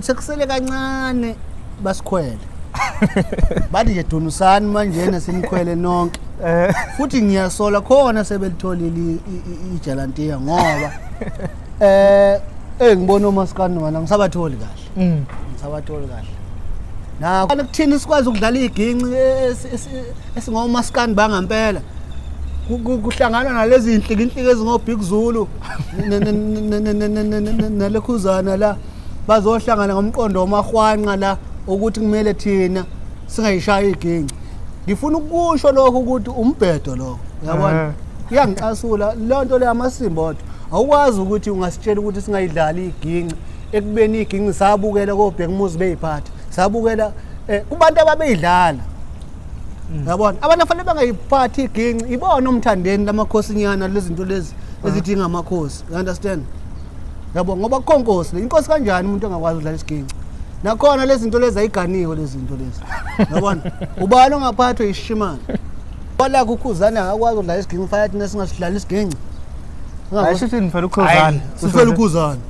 Sekusele kancane basikhwele. Bathi nje donusani manje simkhwele nonke. Futhi ngiyasola khona sebelitholile ijalantiya ngoba ngibona umaskani mana ngisabatholi kahle. Ngisabatholi kahle. Na kuthini sikwazi ukudlala iginci esingomaskani bangampela. Kuhlangana nalezi inhlikinhliki ezingobig Zulu nale Khuzani la bazohlangana ngomqondo omahwanqa la ukuthi kumele thina singayishaya iginci. Ngifuna ukusho lokho ukuthi umbhedo lo yabona iyangicasula lonto le amasimbodo awukwazi ukuthi ungasitshela ukuthi singayidlali iginci ekubeni iginci sabukela kobheka umuzi beyiphatha sabukela kubantu ababeyidlala yabona abantu afanele bangayiphathi iginci ibona umthandeni lamakhosinyana lezi zinto lezi ezidinga amakhosi you understand yabo ngoba konkosi le inkosi kanjani umuntu engakwazi ukudlala isiginci nakhona lezi zinto lezi ayiganiwe lezi zinto lezi yabona ubani ongaphathwa ishimana wala kukhuzana akakwazi ukudlala isiginci fayathi nesingasidlala isiginci ayisho nifela ukhuzani sifela ukhuzani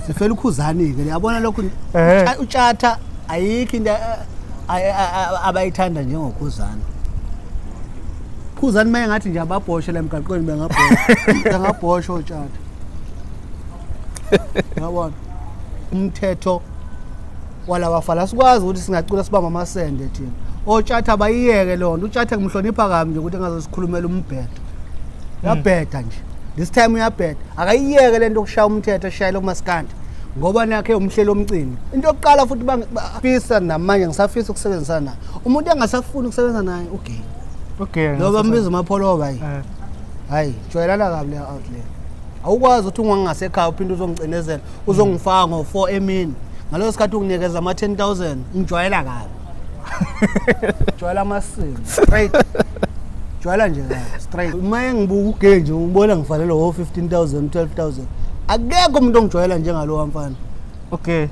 sifela ukhuzani ke yabona lokho uTshatha ayikho into abayithanda njengokhuzani Khuzani maye ngathi nje ababhoshe la emgaqweni bengabhosha uTshatha yabona umthetho wala bafala sikwazi ukuthi singacula sibamba amasende thina oTshatha bayiyeke lonto uTshatha ngimhlonipha kabi nje ukuthi engazosikhulumela umbhedo yabheda nje this time uyabheda akayiyeke lento yokushaya umthetho eshayela kumaskandi ngoba nakhe umhlelo omcini into yokuqala futhi bangafisa namanje ngisafisa ukusebenzisana naye umuntu engasafuni ukusebenza naye okay ngoba mbiza amapholoba hayi joyelana kabi le outlet awukwazi ukuthi ungangasekhaya uphinde uzongicinezela uzongifaka ngo4 emini ngaleso sikhathi unginikeza ama 10,000 ngijwayela kabi joyela amasimo straight joyela nje kabi straight uma ngibuka ugenje ngibona ngifanele 15,000 12,000 akekho umuntu ongijoyela njengalo wamfana okay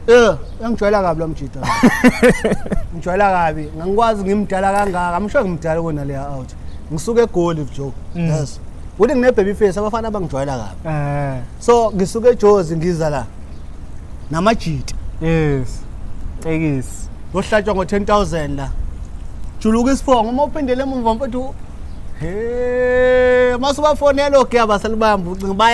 engijwayela kabi lo mjita ngijwayela kabi ngangikwazi ngimdala kangaka amsho ngimdala kona le out ngisuka eGoli Joe yes uthi ngine baby face abafana abangijwayela kabi so ngisuka eJozi ngiza la namajita yes tekisilohlatshwa ngo10,000 la juluka isifongo uma uphindele emva mfowethu masubafonela okay abasalibamba ucinga